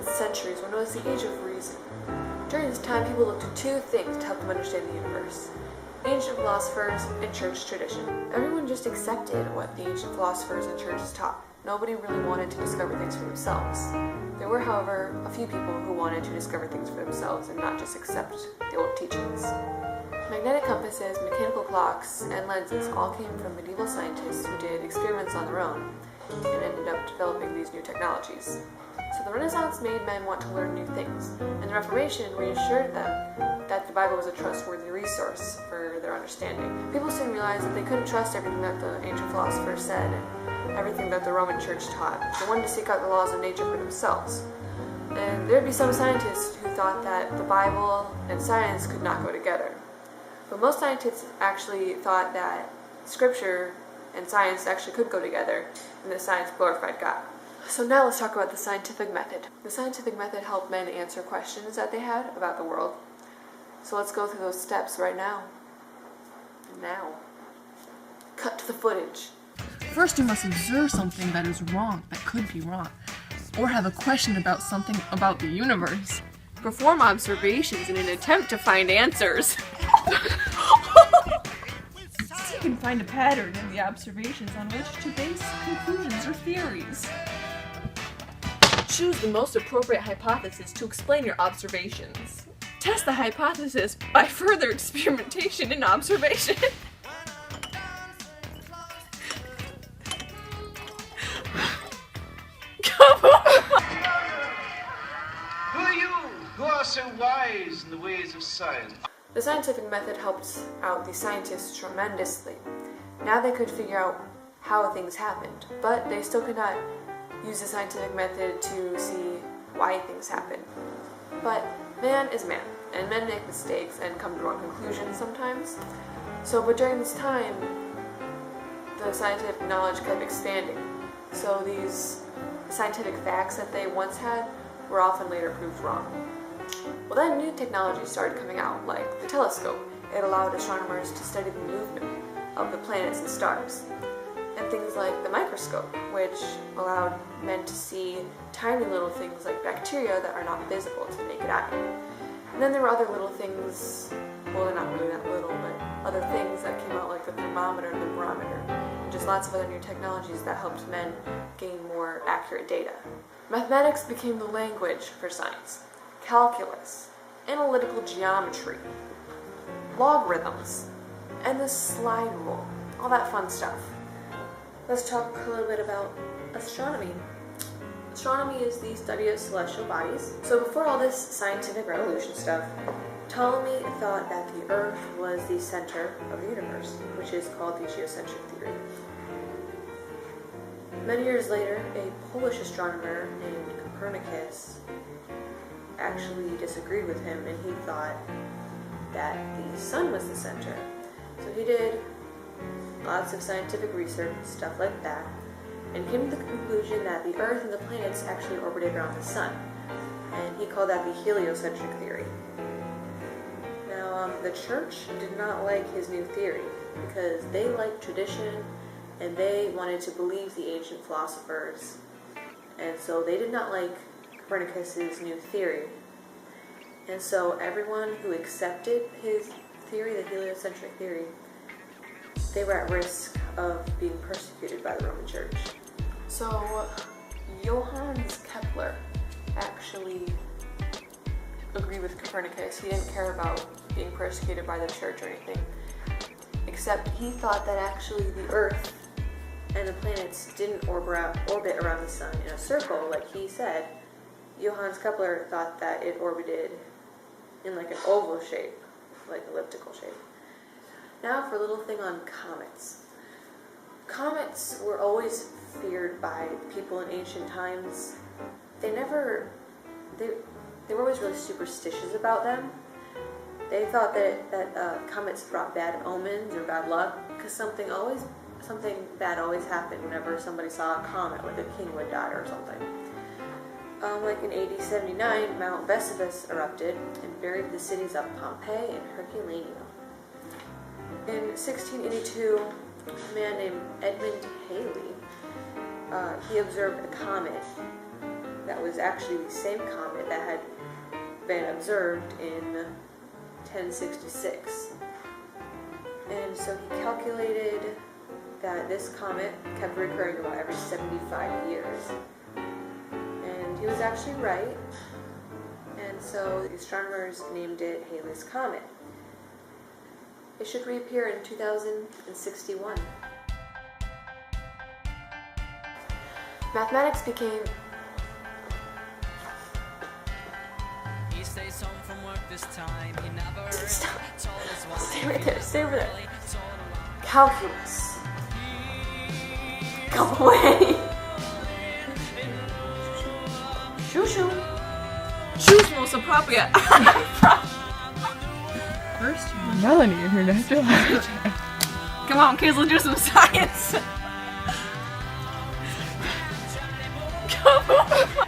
7th centuries were known as the Age of Reason. During this time, people looked to two things to help them understand the universe: ancient philosophers and church tradition. Everyone just accepted what the ancient philosophers and churches taught. Nobody really wanted to discover things for themselves. There were, however, a few people who wanted to discover things for themselves and not just accept the old teachings. Magnetic compasses, mechanical clocks, and lenses all came from medieval scientists who did experiments on their own and ended up developing these new technologies. So the Renaissance made men want to learn new things, and the Reformation reassured them that the Bible was a trustworthy resource for their understanding. People soon realized that they couldn't trust everything that the ancient philosophers said and everything that the Roman Church taught. They wanted to seek out the laws of nature for themselves. And there'd be some scientists who thought that the Bible and science could not go together. But most scientists actually thought that Scripture and science actually could go together, and that science glorified God. So now let's talk about the scientific method. The scientific method helped men answer questions that they had about the world. So let's go through those steps right now. Now. Cut to the footage. First, you must observe something that is wrong, that could be wrong, or have a question about something about the universe. Perform observations in an attempt to find answers. You can find a pattern in the observations on which to base conclusions or theories. Choose the most appropriate hypothesis to explain your observations. Test the hypothesis by further experimentation and observation. Come on! Who are you who are so wise in the ways of science? The scientific method helped out the scientists tremendously. Now they could figure out how things happened, but they still could not use the scientific method to see why things happen. But man is man, and men make mistakes and come to wrong conclusions sometimes. But during this time, the scientific knowledge kept expanding. So these scientific facts that they once had were often later proved wrong. Well, then new technology started coming out, like the telescope. It allowed astronomers to study the movement of the planets and stars. And things like the microscope, which allowed men to see tiny little things like bacteria that are not visible to the naked eye. And then there were other little things, well, they're not really that little, but other things that came out, like the thermometer and the barometer, and just lots of other new technologies that helped men gain more accurate data. Mathematics became the language for science. Calculus, analytical geometry, logarithms, and the slide rule, all that fun stuff. Let's talk a little bit about astronomy. Astronomy is the study of celestial bodies. So before all this scientific revolution stuff, Ptolemy thought that the Earth was the center of the universe, which is called the geocentric theory. Many years later, a Polish astronomer named Copernicus actually disagreed with him, and he thought that the sun was the center. So he did lots of scientific research and stuff like that, and came to the conclusion that the Earth and the planets actually orbited around the sun, and he called that the heliocentric theory. Now, the church did not like his new theory because they liked tradition and they wanted to believe the ancient philosophers, and so they did not like Copernicus's new theory. And so everyone who accepted his theory, the heliocentric theory, they were at risk of being persecuted by the Roman Church. So Johannes Kepler actually agreed with Copernicus. He didn't care about being persecuted by the church or anything, except he thought that actually the Earth and the planets didn't orbit around the sun in a circle like he said. Johannes Kepler thought that it orbited in like an oval shape, like elliptical shape. Now for a little thing on comets. Comets were always feared by people in ancient times. They were always really superstitious about them. They thought that comets brought bad omens or bad luck, because something bad always happened whenever somebody saw a comet, like a king would die or something. Like in AD 79, Mount Vesuvius erupted and buried the cities of Pompeii and Herculaneum. In 1682, a man named Edmund Halley, he observed a comet that was actually the same comet that had been observed in 1066. And so he calculated that this comet kept recurring about every 75 years. And he was actually right. And so the astronomers named it Halley's Comet. It should reappear in 2061. Mathematics became He stays home from work this time. He never Stop. told us why. Stay right there, stay over there. Calculus. Go away. Shoo shoo. Choose most appropriate. First, Melanie and her natural habitat. Come on, kids, let's do some science. Come on.